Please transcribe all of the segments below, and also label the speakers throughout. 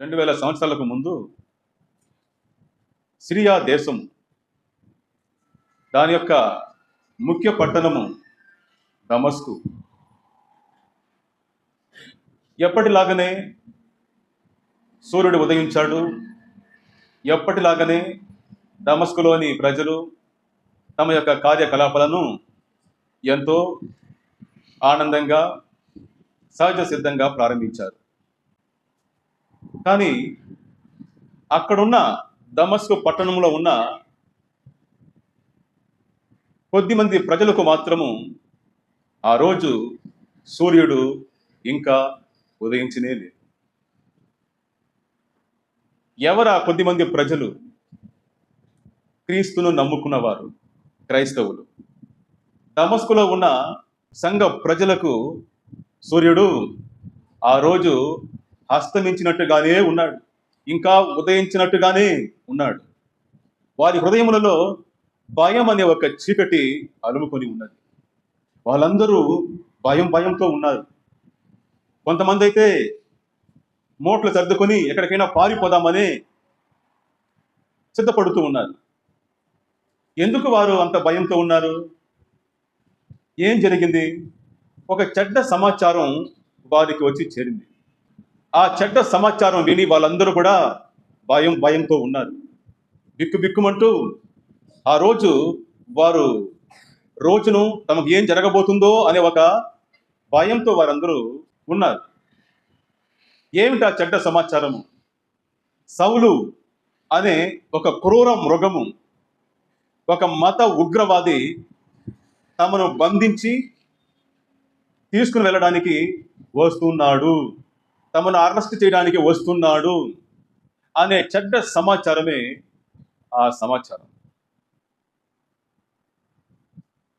Speaker 1: 2000 సంవత్సరాలకు ముందు సిరియా దేశం దాని యొక్క ముఖ్య పట్టణము దమస్కు ఎప్పటిలాగానే సూర్యుడు ఉదయించాడు. ఎప్పటిలాగానే దమస్కులోని ప్రజలు తమ యొక్క కార్యకలాపాలను ఎంతో ఆనందంగా సహజ సిద్ధంగా ప్రారంభించారు. కానీ అక్కడున్న దమస్కు పట్టణంలో ఉన్న కొద్దిమంది ప్రజలకు మాత్రము ఆ రోజు సూర్యుడు ఇంకా ఉదయించనే లేదు. ఎవరా కొద్దిమంది ప్రజలు? క్రీస్తును నమ్ముకున్నవారు, క్రైస్తవులు. దమస్కులో ఉన్న సంఘ ప్రజలకు సూర్యుడు ఆ రోజు అస్తమించినట్టుగానే ఉన్నాడు, ఇంకా ఉదయించినట్టుగానే ఉన్నాడు. వారి హృదయములలో భయం అనే ఒక చీకటి అలుముకొని ఉన్నది. వాళ్ళందరూ భయంతో ఉన్నారు. కొంతమంది అయితే మోట్లు సర్దుకొని ఎక్కడికైనా పారిపోదామని సిద్ధపడుతూ ఉన్నారు. ఎందుకు వారు అంత భయంతో ఉన్నారు? ఏం జరిగింది? ఒక చెడ్డ సమాచారం వారికి వచ్చి చేరింది. ఆ చెడ్డ సమాచారం విని వాళ్ళందరూ కూడా భయంతో ఉన్నారు. బిక్కుమంటూ ఆ రోజు వారు రోజును తమకు ఏం జరగబోతుందో అనే ఒక భయంతో వారందరూ ఉన్నారు. ఏమిటి ఆ చెడ్డ సమాచారము? సౌలు అనే ఒక క్రూర మృగము, ఒక మత ఉగ్రవాది తమను బంధించి తీసుకుని వెళ్ళడానికి వస్తున్నాడు, తమను అరెస్ట్ చేయడానికి వస్తున్నాడు అనే చెడ్డ సమాచారమే ఆ సమాచారం.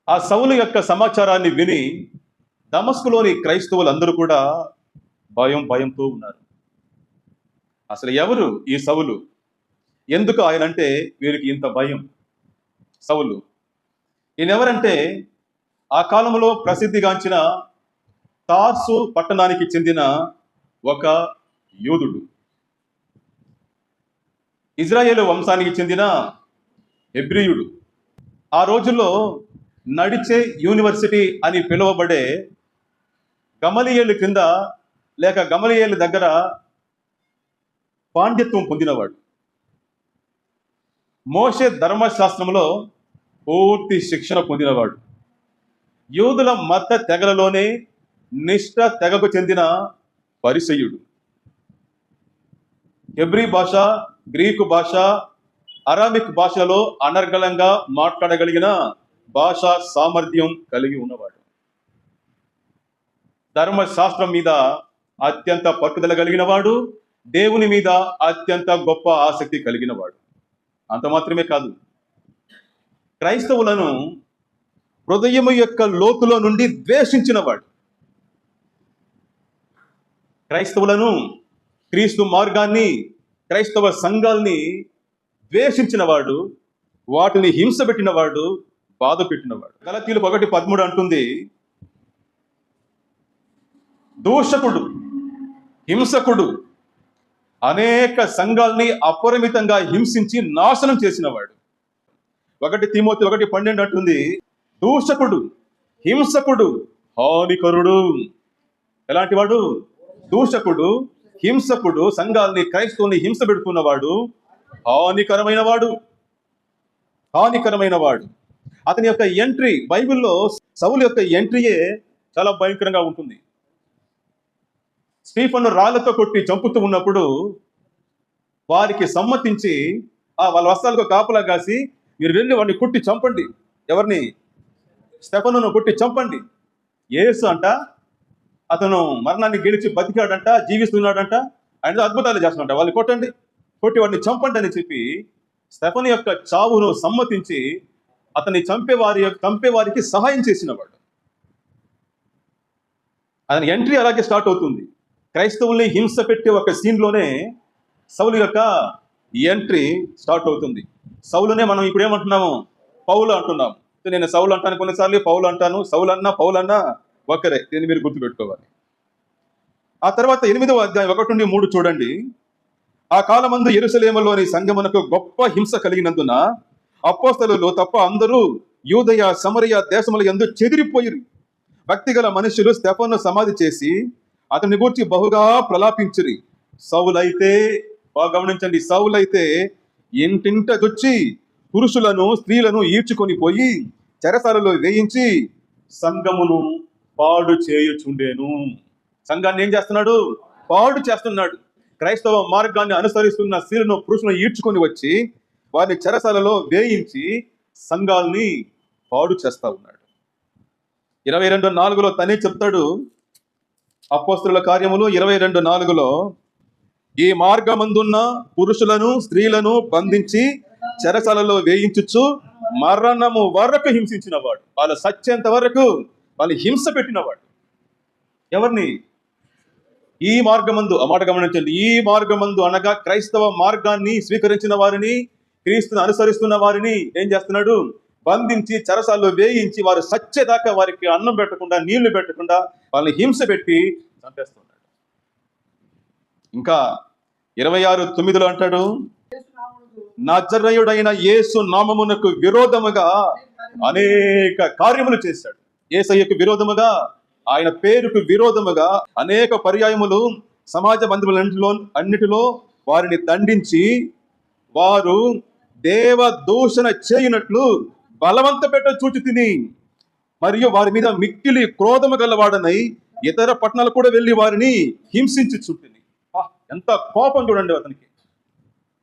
Speaker 1: ఆ సౌలు యొక్క సమాచారాన్ని విని దమస్కులోని క్రైస్తవులందరూ కూడా భయంతో ఉన్నారు. అసలు ఎవరు ఈ సౌలు? ఎందుకు ఆయన అంటే వీరికి ఇంత భయం? సౌలు ఈయనెవరంటే ఆ కాలంలో ప్రసిద్ధిగాంచిన తార్సు పట్టణానికి చెందిన ఒక యూదుడు, ఇజ్రాయేలు వంశానికి చెందిన హెబ్రీయుడు. ఆ రోజుల్లో నడిచే యూనివర్సిటీ అని పిలువబడే గమలియేలు క్రింద లేక గమలియేలు దగ్గర పాండిత్యం పొందినవాడు. మోషే ధర్మశాస్త్రంలో పూర్తి శిక్షణ పొందినవాడు. యూదుల మత తెగలలోనే నిష్ఠ తెగకు చెందిన పరిసయ్యుడు. హెబ్రీ భాష, గ్రీకు భాష, అరామిక్ భాషలో అనర్గళంగా మాట్లాడగలిగిన భాషా సామర్థ్యం కలిగి ఉన్నవాడు. ధర్మశాస్త్రం మీద అత్యంత పట్టుదల కలిగిన వాడు, దేవుని మీద అత్యంత గొప్ప ఆసక్తి కలిగిన వాడు. అంత మాత్రమే కాదు, క్రైస్తవులను హృదయము యొక్క లోతులో నుండి ద్వేషించిన వాడు. క్రైస్తవులను, క్రీస్తు మార్గాన్ని, క్రైస్తవ సంఘాల్ని ద్వేషించిన వాడు, వాటిని హింస పెట్టినవాడు, బాధ పెట్టినవాడు. గలతీయులు 1:13 అంటుంది, దూషకుడు, హింసకుడు, అనేక సంఘాల్ని అపరిమితంగా హింసించి నాశనం చేసినవాడు. 1 తిమోతి 1:12 అంటుంది, దూషకుడు, హింసకుడు, హానికరుడు. ఎలాంటి వాడు? దూషకుడు, హింసకుడు, సంఘాల్ని, క్రైస్తవుల్ని హింస పెడుతున్నవాడు, హానికరమైన వాడు. అతని యొక్క ఎంట్రీ బైబిల్లో, సౌలు యొక్క ఎంట్రీయే చాలా భయంకరంగా ఉంటుంది. స్టీఫెను రాళ్లతో కొట్టి చంపుతూ ఉన్నప్పుడు వారికి సమ్మతించి వాళ్ళ వస్త్రాలకు కాపలా కాసి, మీరు వెళ్ళి వాడిని కొట్టి చంపండి. ఎవరిని? స్టెఫనును కొట్టి చంపండి. యేసు అంట అతను మరణాన్ని గెలిచి బతికాడంట, జీవిస్తున్నాడంట, ఆయన అద్భుతాలు చేస్తున్నట్ట. వాళ్ళు కొట్టి వాడిని చంపండి అని చెప్పి స్టెఫను యొక్క చావును సమ్మతించి అతన్ని చంపేవారికి సహాయం చేసినవాడు. అతని ఎంట్రీ అలాగే స్టార్ట్ అవుతుంది. క్రైస్తవుల్ని హింస పెట్టే ఒక సీన్లోనే సౌలు యొక్క ఎంట్రీ స్టార్ట్ అవుతుంది. సౌలునే మనం ఇప్పుడు ఏమంటున్నాము? పౌలు అంటున్నాము. నేను సౌలు అంటాను, కొన్నిసార్లు పౌలు అంటాను. పౌలు అన్నా ఒకరే. దీన్ని మీరు గుర్తుపెట్టుకోవాలి. ఆ తర్వాత 8వ అధ్యాయం 1-3 చూడండి. ఆ కాలమందు యెరూషలేములోని సంఘమునకు గొప్ప హింస కలిగినందున అపోస్తలులు తప్ప అందరూ యూదయ సమరయ దేశముల యందు చెదిరిపోయిరి. భక్తిగల మనుషులు స్టెఫను సమాధి చేసి అతని గూర్చి బహుగా ప్రలాపించిరి. సౌలైతే, బాగా గమనించండి, సౌలైతే ఇంటింటకొచ్చి పురుషులను స్త్రీలను ఈడ్చుకొని పోయి చెరసాలలో వేయించి సంఘమును పాడు చేయుచుండేను. సంఘాన్ని ఏం చేస్తున్నాడు? పాడు చేస్తున్నాడు. క్రైస్తవ మార్గాన్ని అనుసరిస్తున్న స్త్రీలను పురుషులను ఈడ్చుకొని వచ్చి వారిని చెరసాలలో వేయించి సంఘాల్ని పాడు చేస్తా ఉన్నాడు. 22:4 తనే చెప్తాడు. అపోస్తలుల కార్యములు 22:4, ఈ మార్గమందున్న పురుషులను స్త్రీలను బంధించి చెరసాలలో వేయించుచు మరణము వరకు హింసించినవాడు. వాళ్ళ సత్యంత వరకు వాళ్ళు హింస పెట్టినవాడు. ఎవరిని? ఈ మార్గమందు, ఆ మాట గమనించండి, ఈ మార్గమందు అనగా క్రైస్తవ మార్గాన్ని స్వీకరించిన వారిని, క్రీస్తుని అనుసరిస్తున్న వారిని ఏం చేస్తున్నాడు? బంధించి చెరసాల్లో వేయించి వారు సచ్చేదాకా వారికి అన్నం పెట్టకుండా నీళ్లు పెట్టకుండా వాళ్ళని హింస పెట్టి చంపేస్తున్నాడు. ఇంకా 26:9 అంటాడు, నజరేయుడైన యేసు నామమునకు విరోధముగా అనేక కార్యములు చేశాడు. యేసయ్యకు విరోధముగా, ఆయన పేరుకు విరోధముగా అనేక పర్యాయములు సమాజ బంధువులన్నిటిలో వారిని దండించి వారు దేవ దూషణ చేయనట్లు బలవంత పెట్ట చూచి తిని, మరియు వారి మీద మిక్కిలి క్రోధము గలవాడనై ఇతర పట్టణాలు కూడా వెళ్ళి వారిని హింసించి చుట్టిని. ఎంత కోపం చూడండి అతనికి.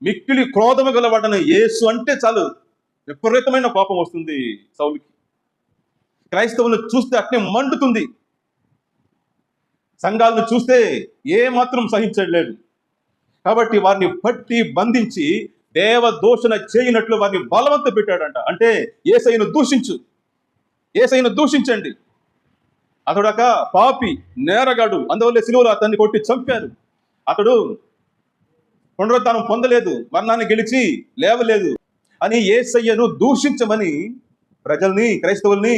Speaker 1: మిక్కిలి క్రోధము గలవాడనై, యేసు అంటే చాలు విపరీతమైన కోపం వస్తుంది సౌలుకి. క్రైస్తవులను చూస్తే అట్నే మండుతుంది. సంఘాలను చూస్తే ఏ మాత్రం సహించలేదు. కాబట్టి వారిని పట్టి బంధించి దేవ దూషణ చేయనట్లు వారిని బలవంత పెట్టాడంట. అంటే యేసయ్యను దూషించు, యేసయ్యను దూషించండి. అతడొక పాపి, నేరగాడు, అందువల్ల సిలువలో అతన్ని కొట్టి చంపారు. అతడు పునరుత్థానం పొందలేదు, మరణాన్ని గెలిచి లేవలేదు అని యేసయ్యను దూషించమని ప్రజల్ని, క్రైస్తవుల్ని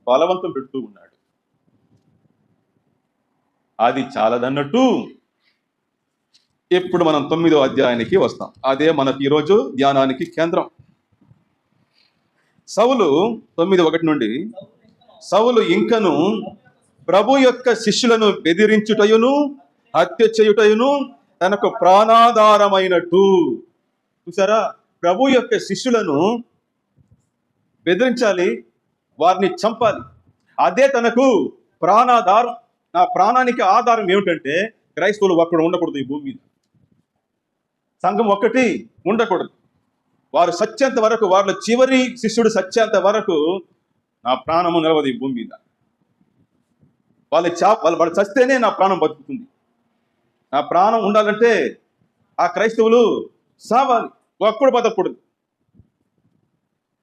Speaker 1: బలవంతం పెడుతూ ఉన్నాడు. అది చాలదన్నట్టు ఇప్పుడు మనం 9వ అధ్యాయానికి వస్తాం. అదే మనకి ఈరోజు ధ్యానానికి కేంద్రం. సౌలు 9:1 నుండి, సౌలు ఇంకను ప్రభు యొక్క శిష్యులను బెదిరించుటయును హత్య చేయుటయును తనకు ప్రాణాధారమైనట్టు. చూసారా? ప్రభు యొక్క శిష్యులను బెదిరించాలి, వారిని చంపాలి, అదే తనకు ప్రాణాధారం. నా ప్రాణానికి ఆధారం ఏమిటంటే క్రైస్తవులు ఒక్కడు ఉండకూడదు ఈ భూమి మీద, సంఘం ఒక్కటి ఉండకూడదు. వారు సత్యంత వరకు, వాళ్ళ చివరి శిష్యుడు సత్యంత వరకు నా ప్రాణము నిలవదు ఈ భూమి మీద. వాళ్ళు చస్తేనే నా ప్రాణం బతుకుతుంది. నా ప్రాణం ఉండాలంటే ఆ క్రైస్తవులు సావాలి, ఒక్కడు బతకూడదు.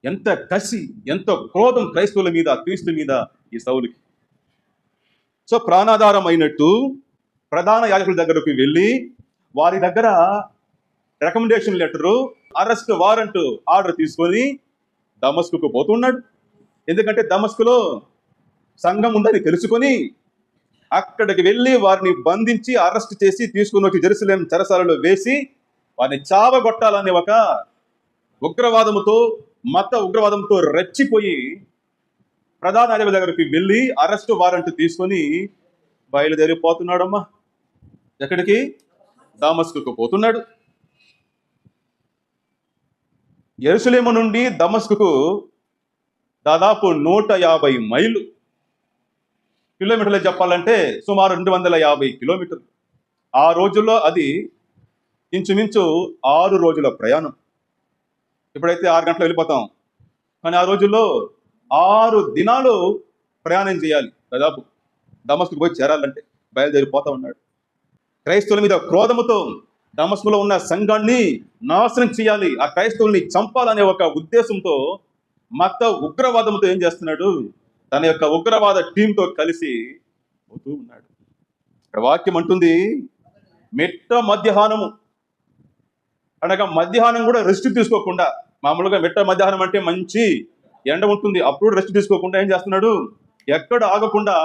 Speaker 1: ఎంత కసి, ఎంత క్రోధం క్రైస్తవుల మీద, క్రీస్తు మీద ఈ సౌలుకి. సో ప్రాణాధారం అయినట్టు ప్రధాన యాజకుల దగ్గరకు వెళ్ళి వారి దగ్గర recommendation letter, arrest warrant order తీసుకొని దమస్కుకు పోతున్నాడు. ఎందుకంటే దమస్కులో సంఘం ఉందని తెలుసుకొని అక్కడికి వెళ్ళి వారిని బంధించి అరెస్ట్ చేసి తీసుకుని వచ్చి జెరూసలేం చెరసాలలో వేసి వారిని చావగొట్టాలనే ఒక ఉగ్రవాదముతో, మత ఉగ్రవాదంతో రెచ్చిపోయి ప్రధాన యాజకుల దగ్గరికి వెళ్ళి అరెస్ట్ వారెంట్ తీసుకొని బయలుదేరిపోతున్నాడమ్మా. ఎక్కడికి? దమస్కుకు పోతున్నాడు. యెరూషలేము నుండి దమస్కుకు దాదాపు 150 మైళ్ళు, కిలోమీటర్లు చెప్పాలంటే సుమారు 250 కిలోమీటర్లు. ఆ రోజుల్లో అది ఇంచుమించు 6 రోజుల ప్రయాణం. ఇప్పుడైతే 6 గంటలు వెళ్ళిపోతాం, కానీ ఆ రోజుల్లో 6 దినాలు ప్రయాణం చేయాలి దాదాపు దమస్కుకు పోయి చేరాలంటే. బయలుదేరిపోతా ఉన్నాడు. క్రైస్తవుల మీద క్రోధముతో దమస్కులో ఉన్న సంఘాన్ని నాశనం చేయాలి, ఆ క్రైస్తవుల్ని చంపాలనే ఒక ఉద్దేశంతో, మత ఉగ్రవాదంతో ఏం చేస్తున్నాడు? తన యొక్క ఉగ్రవాద టీంతో కలిసి పోతూ ఉన్నాడు. ఇక్కడ వాక్యం అంటుంది, మిట్ట మధ్యాహ్నము అనగా మధ్యాహ్నం కూడా రెస్ట్ తీసుకోకుండా, మామూలుగా మిట్ట మధ్యాహ్నం అంటే మంచి ఎండ ఉంటుంది, అప్పుడు రెస్ట్ తీసుకోకుండా ఏం చేస్తున్నాడు? ఎక్కడ ఆగకుండా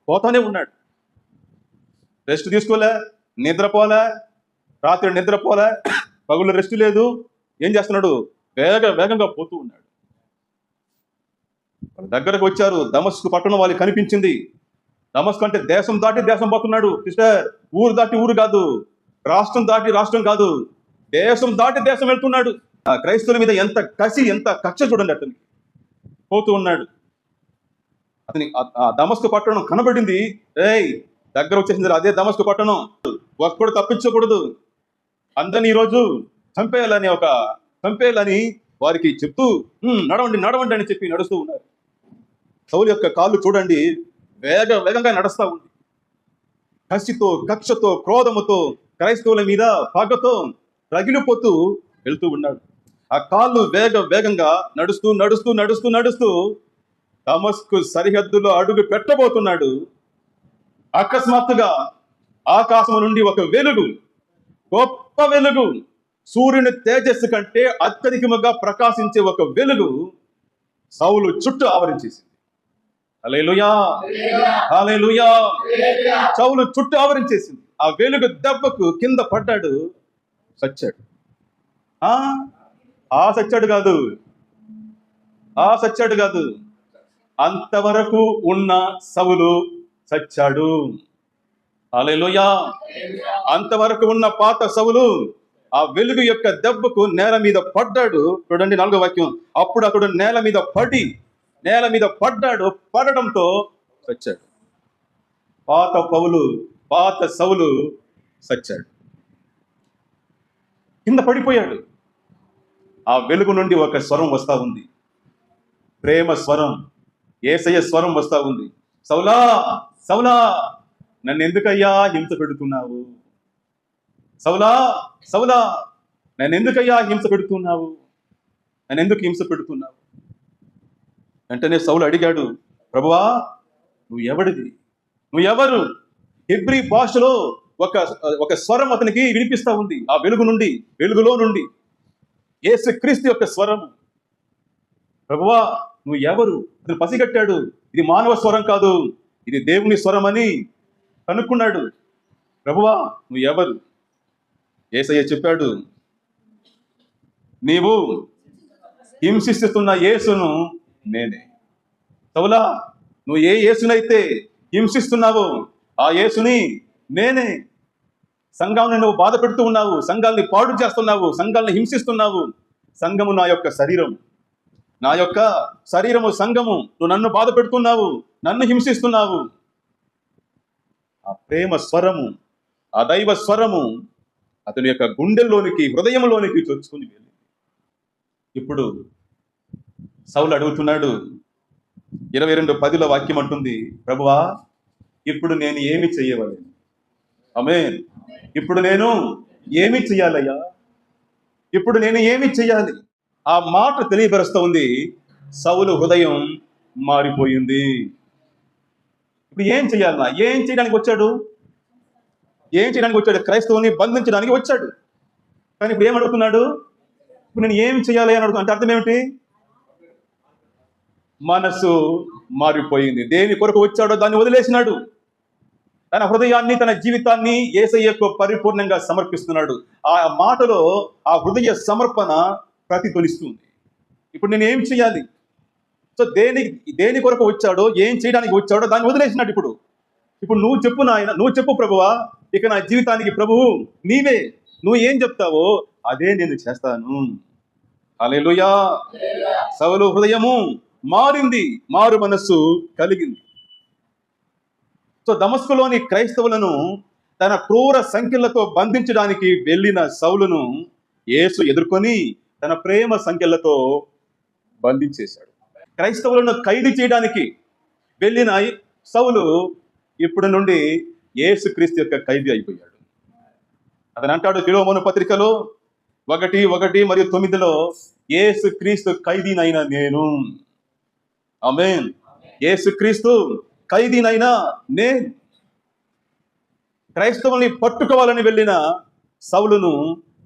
Speaker 1: పోతానే ఉన్నాడు. రెస్ట్ తీసుకోలే, నిద్రపోలే, రాత్రి నిద్రపోలే, పగులు రెస్ట్ లేదు. ఏం చేస్తున్నాడు? వేగంగా పోతూ ఉన్నాడు. వాళ్ళ దగ్గరకు వచ్చారు. దమస్కు పట్టణం వాళ్ళకి కనిపించింది. దమస్కు అంటే దేశం దాటి దేశం పోతున్నాడు సిస్టర్. ఊరు దాటి ఊరు కాదు, రాష్ట్రం దాటి రాష్ట్రం కాదు, దేశం దాటి దేశం వెళ్తున్నాడు. ఆ క్రైస్తవుల మీద ఎంత కసి, ఎంత కక్ష చూడండి. అతనికి పోతూ ఉన్నాడు. అతని ఆ దమస్కు పట్టణం కనబడింది. దగ్గర వచ్చేసింది. అదే దమస్కు పట్టణం. ఒక్కడు తప్పించకూడదు, అందరినీ ఈరోజు చంపేయాలని వారికి చెప్తూ నడవండి నడవండి అని చెప్పి నడుస్తూ ఉన్నారు. సౌలు యొక్క కాళ్ళు చూడండి, వేగంగా నడుస్తూ ఉంది. కసితో, కక్షతో, క్రోధముతో, క్రైస్తవుల మీద పగతో రగిలిపోతూ వెళ్తూ ఉన్నాడు. ఆ కాళ్ళు వేగంగా నడుస్తూ నడుస్తూ నడుస్తూ నడుస్తూ దమస్కు సరిహద్దులో అడుగు పెట్టబోతున్నాడు. అకస్మాత్తుగా ఆకాశం నుండి ఒక వెలుగు, గొప్ప వెలుగు, సూర్యుని తేజస్సు కంటే అత్యధికముగా ప్రకాశించే ఒక వెలుగు సౌలు చుట్టూ ఆవరించేసింది. హల్లెలూయా, హల్లెలూయా. సౌలు చుట్టూ ఆవరించేసింది. ఆ వెలుగు దెబ్బకు కింద పడ్డాడు, చచ్చాడు. సచ్చాడు కాదు, అంతవరకు ఉన్న సౌలు చచ్చాడు. హల్లెలూయా. అంతవరకు ఉన్న పాత సౌలు ఆ వెలుగు యొక్క దెబ్బకు నేల మీద పడ్డాడు. చూడండి 4వ వాక్యం. అప్పుడు అతడు నేల మీద పడ్డాడు, పడడంతో చచ్చాడు. పాత సౌలు చచ్చాడు, కింద పడిపోయాడు. ఆ వెలుగు నుండి ఒక స్వరం వస్తా ఉంది, ప్రేమ స్వరం, యేసయ్య స్వరం వస్తా ఉంది. సౌలా, సౌలా, నన్ను ఎందుకయ్యా హింస పెడుతున్నావు? సౌలా, సౌలా, నన్ను ఎందుకయ్యా హింస పెడుతున్నావు? నన్ను ఎందుకు హింస పెడుతున్నావు? వెంటనే సౌలు అడిగాడు, ప్రభువా, నువ్వు ఎవరు? హెబ్రీ భాషలో ఒక స్వరం అతనికి వినిపిస్తా ఉంది. ఆ వెలుగులో నుండి యేసుక్రీస్తు యొక్క స్వరం. ప్రభువా, నువ్వు ఎవరు? అతను పసిగట్టాడు, ఇది మానవ స్వరం కాదు, ఇది దేవుని స్వరం అని కనుక్కున్నాడు. ప్రభువా, నువ్వు ఎవరు? యేసయ్య చెప్పాడు, నీవు హింసిస్తున్న యేసును నేనే. సౌలా, నువ్వు ఏ యేసునైతే హింసిస్తున్నావో ఆ యేసుని నేనే. సంఘాన్ని నువ్వు బాధ పెడుతూ ఉన్నావు, సంఘాలని పాడు చేస్తున్నావు, సంఘాలను హింసిస్తున్నావు. సంఘము నా యొక్క శరీరము సంఘము. నువ్వు నన్ను బాధ పెడుతున్నావు, నన్ను హింసిస్తున్నావు. ఆ ప్రేమ స్వరము, ఆ దైవ స్వరము అతని యొక్క గుండెల్లోనికి, హృదయంలోనికి చొచ్చుకుని వెళ్ళింది. ఇప్పుడు సౌలు అడుగుతున్నాడు, 22:10 వాక్యం అంటుంది, ప్రభువా, ఇప్పుడు నేను ఏమి చెయ్యవలెను? ఆమేన్. ఇప్పుడు నేను ఏమి చెయ్యాలయ్యా? ఇప్పుడు నేను ఏమి చెయ్యాలి? ఆ మాట తెలియపరుస్తూ ఉంది. సౌలు హృదయం మారిపోయింది. ఇప్పుడు ఏం చెయ్యాలన్నా? ఏం చేయడానికి వచ్చాడు? క్రైస్తవుని బంధించడానికి వచ్చాడు. కానీ ఇప్పుడు ఏమడుగుతున్నాడు? ఇప్పుడు నేను ఏం చెయ్యాలి అని అడుగుతున్నా. అంటే అర్థం ఏమిటి? మనసు మారిపోయింది. దేని కొరకు వచ్చాడో దాన్ని వదిలేసినాడు. తన హృదయాన్ని, తన జీవితాన్ని యేసయ్యకు పరిపూర్ణంగా సమర్పిస్తున్నాడు. ఆ మాటలో ఆ హృదయ సమర్పణ ప్రతిధ్వనిస్తుంది. ఇప్పుడు నేను ఏం చేయాలి? సో దేని కొరకు వచ్చాడో, ఏం చేయడానికి వచ్చాడో దాన్ని వదిలేసినాడు. ఇప్పుడు నువ్వు చెప్పు నాయన, నువ్వు చెప్పు ప్రభువా, ఇక నా జీవితానికి ప్రభువు నీవే. నువ్వు ఏం చెప్తావో అదే నేను చేస్తాను. హల్లెలూయా. సౌలు హృదయము మారింది, మారు మనస్సు కలిగింది. సో దమస్కులోని క్రైస్తవులను తన క్రూర సంఖ్యలతో బంధించడానికి వెళ్ళిన సౌలును యేసు ఎదుర్కొని తన ప్రేమ సంఖ్యలతో బంధించేశాడు. క్రైస్తవులను ఖైదు చేయడానికి వెళ్ళిన సౌలు ఇప్పుడు నుండి యేసుక్రీస్తు యొక్క ఖైదీ అయిపోయాడు. అతను అంటాడు ఫిలోమోను పత్రికలో 1:1-9 యేసుక్రీస్తు ఖైదీనైనా నేను. ఆమేన్. యేసుక్రీస్తు ఖైదీనైనా నేను. క్రైస్తవుల్ని పట్టుకోవాలని వెళ్ళిన సౌలును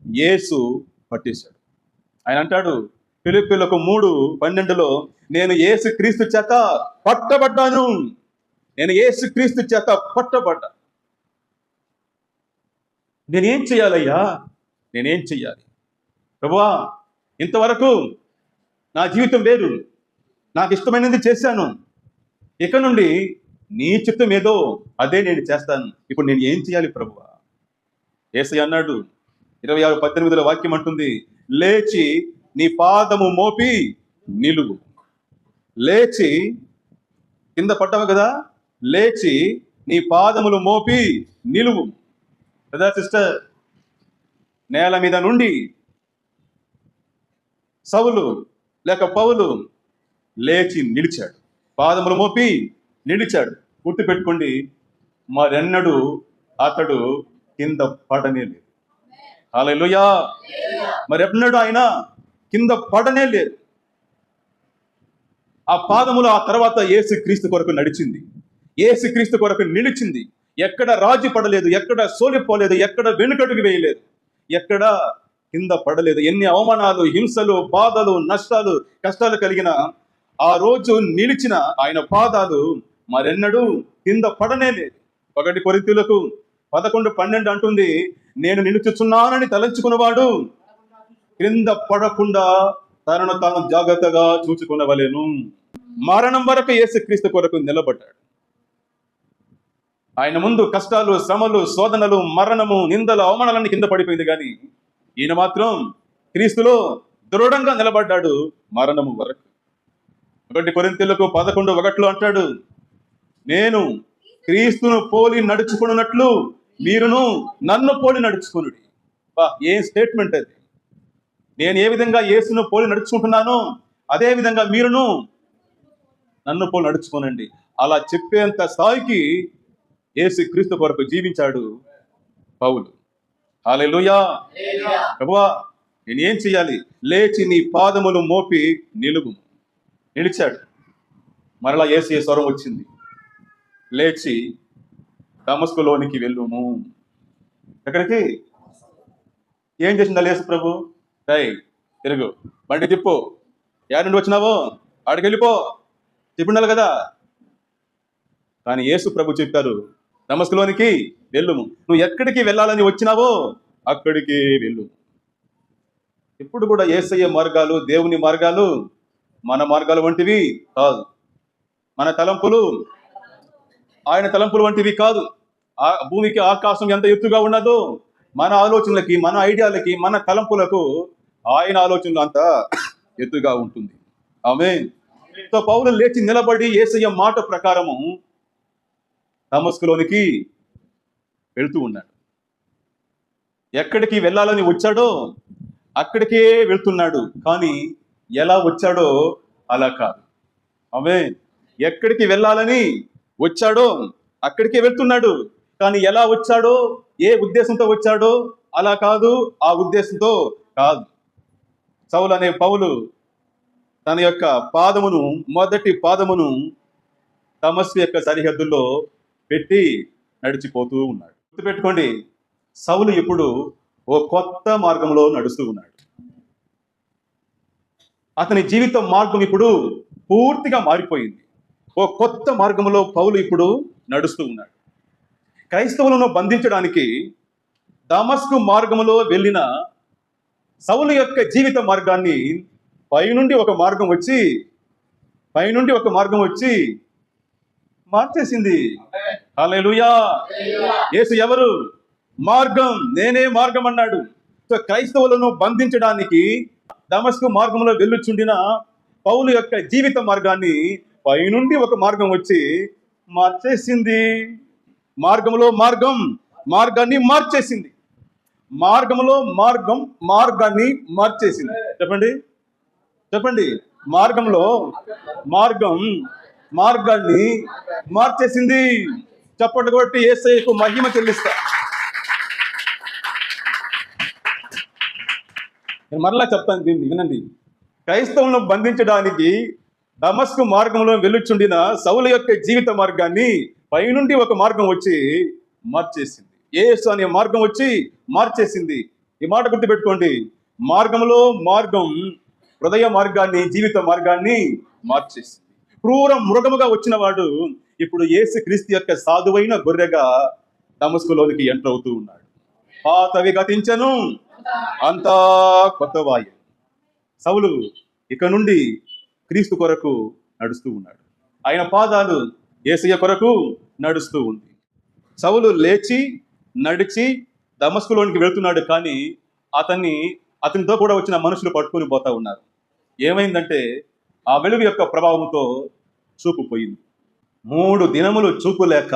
Speaker 1: యేసు పట్టేశాడు. ఆయన అంటాడు ఫిలిప్పీయులకు 3:12 నేను యేసుక్రీస్తు చేత పట్టబడ్డాను. నేను యేసుక్రీస్తు చేత పట్టబడ్డా. నేనేం చేయాలయ్యా, నేనేం చెయ్యాలి ప్రభువా? ఇంతవరకు నా జీవితం వేరు, నాకు ఇష్టమైనది చేశాను, ఇక నుండి నీ చిత్తం ఏదో అదే నేను చేస్తాను. ఇప్పుడు నేను ఏం చేయాలి ప్రభువా? యేసయ్య అన్నాడు, 26:18 వాక్యం అంటుంది, లేచి నీ పాదము మోపి నిలువు. లేచి, కింద పడ్డావు కదా, లేచి నీ పాదములు మోపి నిలువు. కదా సిస్టర్, నేల మీద నుండి సౌలు లేక పౌలు లేచి నిలిచాడు, పాదములు మోపి నిలిచాడు. గుర్తుపెట్టుకోండి, మరెన్నడూ అతడు కింద పడనే లేదు. హల్లెలూయా! మరెన్నడూ ఆయన కింద పడనే లేదు. ఆ పాదములు ఆ తర్వాత యేసుక్రీస్తు కొరకు నడిచింది, యేసుక్రీస్తు కొరకు నిలిచింది. ఎక్కడ రాజీ పడలేదు, ఎక్కడ సోలిపోలేదు, ఎక్కడ వెనుకడుగు వేయలేదు, ఎక్కడ కింద పడలేదు. ఎన్ని అవమానాలు, హింసలు, బాధలు, నష్టాలు, కష్టాలు కలిగిన ఆ రోజు నిలిచిన ఆయన పాదాలు మరెన్నడూ కింద పడనే లేదు. 1 కొరింథీయులకు 11:12 అంటుంది, నేను నిలుచుచున్నానని తలంచుకున్నవాడు క్రింద పడకుండా తనను తాను జాగ్రత్తగా చూచుకునవలెను. మరణం వరకు యేసుక్రీస్తు కొరకు నిలబడ్డాడు. ఆయన ముందు కష్టాలు, శ్రమలు, శోధనలు, మరణము, నిందలు, అవమానాలన్నీ కింద పడిపోయింది, కానీ ఈయన మాత్రం క్రీస్తులో దృఢంగా నిలబడ్డాడు మరణము వరకు. 1 కొరింథీయులకు 11:1 అంటాడు, నేను క్రీస్తును పోలి నడుచుకున్నట్లు మీరును నన్ను పోలి నడుచుకునుడి. ఏం స్టేట్మెంట్ అది! నేను ఏ విధంగా యేసును పోలి నడుచుకుంటున్నానో అదే విధంగా మీరును నన్ను పోలి నడుచుకోనండి. అలా చెప్పేంత స్థాయికి యేసు క్రీస్తు కొరకు జీవించాడు పౌలు. హల్లెలూయా! ప్రభువా, నేనేం చేయాలి? లేచి నీ పాదములు మోపి నిలువు. నిలిచాడు. మరలా యేసు స్వరం వచ్చింది, లేచి దమస్కులోనికి వెళ్ళుము. ఎక్కడికి? ఏం చేసిందా యేసు ప్రభు? తిరుగు, బండి తిప్పు, యాడ్ నుండి వచ్చినావో ఆడికి వెళ్ళిపో చెప్పిండాలి కదా. కానీ యేసు ప్రభు చెప్పారు, దమస్కులోనికి వెళ్ళుము. నువ్వు ఎక్కడికి వెళ్ళాలని వచ్చినావో అక్కడికి వెళ్ళు. ఇప్పుడు కూడా యేసయ్య మార్గాలు, దేవుని మార్గాలు మన మార్గాలు వంటివి కాదు. మన తలంపులు ఆయన తలంపులు వంటివి కాదు. ఆ భూమికి ఆకాశం ఎంత ఎత్తుగా ఉన్నదో మన ఆలోచనలకి, మన ఐడియాలకి, మన తలంపులకు ఆయన ఆలోచనలు అంత ఎత్తుగా ఉంటుంది. ఆమేన్. సో పౌలు లేచి నిలబడి యేసయ్య మాట ప్రకారము దమస్కులోనికి వెళ్తూ ఉన్నాడు. ఎక్కడికి వెళ్ళాలని వచ్చాడో అక్కడికే వెళ్తున్నాడు, కానీ ఎలా వచ్చాడో అలా కాదు. ఆమేన్. ఎక్కడికి వెళ్ళాలని వచ్చాడో అక్కడికే వెళ్తున్నాడు, కానీ ఎలా వచ్చాడో, ఏ ఉద్దేశంతో వచ్చాడో అలా కాదు, ఆ ఉద్దేశంతో కాదు. సౌలు అనే పౌలు తన యొక్క పాదమును, మొదటి పాదమును దమస్కు యొక్క సరిహద్దుల్లో పెట్టి నడిచిపోతూ ఉన్నాడు. గుర్తుపెట్టుకోండి, సౌలు ఇప్పుడు ఓ కొత్త మార్గంలో నడుస్తూ ఉన్నాడు. అతని జీవిత మార్గం ఇప్పుడు పూర్తిగా మారిపోయింది. ఓ కొత్త మార్గంలో పౌలు ఇప్పుడు నడుస్తూ ఉన్నాడు. క్రైస్తవులను బంధించడానికి దమస్కు మార్గంలో వెళ్ళిన సౌలు యొక్క జీవిత మార్గాన్ని పైనుండి ఒక మార్గం వచ్చి మార్చేసింది. హల్లెలూయా! యేసు ఎవరు? మార్గం. నేనే మార్గం అన్నాడు. సో క్రైస్తవులను బంధించడానికి దమస్కు మార్గంలో వెళ్ళుచుండిన పౌలు యొక్క జీవిత మార్గాన్ని పైనుండి ఒక మార్గం వచ్చి మార్చేసింది. మార్గంలో మార్గాన్ని మార్చేసింది. మార్గంలో మార్గాన్ని మార్చేసింది. చెప్పండి. మార్గంలో మార్గాన్ని మార్చేసింది. చప్పట్లు కొట్టి యేసయ్యకు మహిమ చెల్లిస్తా. నేను మరలా చెప్తాను, దీన్ని వినండి. క్రైస్తవులను బంధించడానికి దమస్కు మార్గంలో వెళ్ళుచుండిన సౌలు యొక్క జీవిత మార్గాన్ని పైనుండి ఒక మార్గం వచ్చి మార్చేసింది. యేసు అనే మార్గం వచ్చి మార్చేసింది. ఈ మాట గుర్తుపెట్టుకోండి. మార్గంలో మార్గం హృదయ మార్గాన్ని, జీవిత మార్గాన్ని మార్చేసింది. క్రూర మృగముగా వచ్చిన వాడు ఇప్పుడు యేసు క్రీస్తు యొక్క సాధువైన గొర్రెగా దమస్కులోనికి ఎంటర్ అవుతూ ఉన్నాడు. పాతవి గతించెను, అంతా కొత్తవాయె. సౌలు ఇక నుండి క్రీస్తు కొరకు నడుస్తూ ఉన్నాడు. ఆయన పాదాలు యేసయ్య కొరకు నడుస్తూ ఉంది. సౌలు లేచి నడిచి దమస్కులోనికి వెళ్తున్నాడు, కానీ అతనితో కూడా వచ్చిన మనుషులు పట్టుకొని పోతా ఉన్నారు. ఏమైందంటే ఆ వెలుగు యొక్క ప్రభావంతో చూపు పోయింది. 3 దినములు చూపు లేక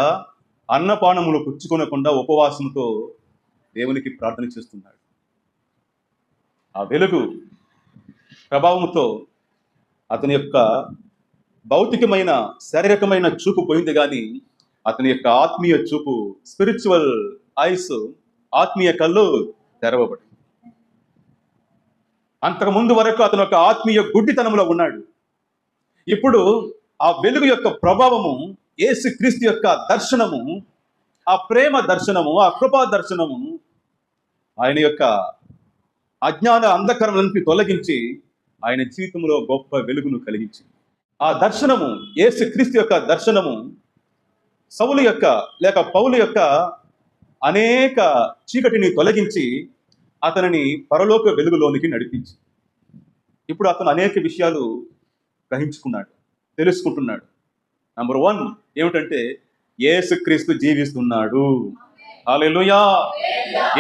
Speaker 1: అన్నపానములు పుచ్చుకొనకుండా ఉపవాసంతో దేవునికి ప్రార్థన చేస్తున్నాడు. ఆ వెలుగు ప్రభావంతో అతని యొక్క భౌతికమైన శారీరకమైన చూపు పోయింది, కానీ అతని యొక్క ఆత్మీయ చూపు, స్పిరిచువల్ ఐస్, ఆత్మీయ కళ్ళు తెరవబడి. అంతకుముందు వరకు అతను ఒక ఆత్మీయ గుడ్డితనంలో ఉన్నాడు. ఇప్పుడు ఆ వెలుగు యొక్క ప్రభావము, యేసు క్రీస్తు యొక్క దర్శనము, ఆ ప్రేమ దర్శనము, ఆ కృపా దర్శనము ఆయన యొక్క అజ్ఞాన అంధకారములను తొలగించి ఆయన జీవితంలో గొప్ప వెలుగును కలిగించింది. ఆ దర్శనము, యేసు క్రీస్తు యొక్క దర్శనము సౌలు యొక్క లేక పౌలు యొక్క అనేక చీకటిని తొలగించి అతనిని పరలోక వెలుగులోనికి నడిపించి ఇప్పుడు అతను అనేక విషయాలు గ్రహించుకున్నాడు, తెలుసుకుంటున్నాడు. నంబర్ 1 ఏమిటంటే యేసుక్రీస్తు జీవిస్తున్నాడు. హల్లెలూయా!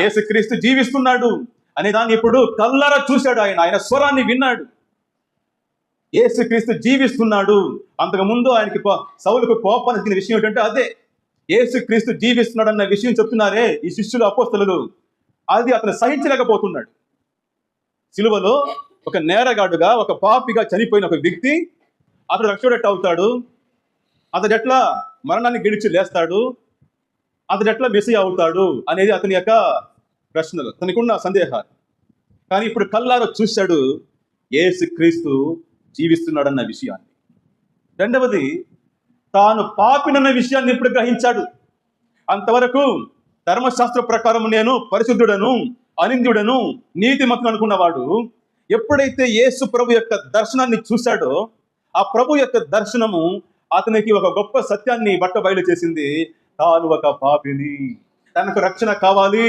Speaker 1: యేసుక్రీస్తు జీవిస్తున్నాడు అనే దాన్ని ఇప్పుడు కళ్ళారా చూశాడు. ఆయన స్వరాన్ని విన్నాడు. యేసుక్రీస్తు జీవిస్తున్నాడు. అంతకుముందు ఆయనకి సౌలుకు కోపానికి విషయం ఏంటంటే అదే, యేసుక్రీస్తు జీవిస్తున్నాడు అన్న విషయం చెప్తున్నారే ఈ శిష్యులు, అపోస్తలులు, అది అతను సహించలేకపోతున్నాడు. సిలువలో ఒక నేరగాడుగా, ఒక పాపిగా చనిపోయిన ఒక వ్యక్తి అతడు రక్షకుడెట్లా అవుతాడు? అతడు ఎట్లా మరణాన్ని గెలిచి లేస్తాడు? అతడు ఎట్లా మెస్సీయా అవుతాడు అనేది అతని యొక్క ప్రశ్నలు, తనకున్న సందేహాలు. కానీ ఇప్పుడు కళ్ళారా చూశాడు యేసుక్రీస్తు జీవిస్తున్నాడన్న విషయాన్ని. రెండవది, తాను పాపినన్న విషయాన్ని ఇప్పుడు గ్రహించాడు. అంతవరకు ధర్మశాస్త్ర ప్రకారం నేను పరిశుద్ధుడను, అనింద్యుడను, నీతిమంతుడు అనుకున్నవాడు ఎప్పుడైతే యేసు ప్రభు యొక్క దర్శనాన్ని చూశాడో, ఆ ప్రభు యొక్క దర్శనము అతనికి ఒక గొప్ప సత్యాన్ని బట్టబయలు చేసింది. తాను ఒక పాపిని, తనకు రక్షణ కావాలి,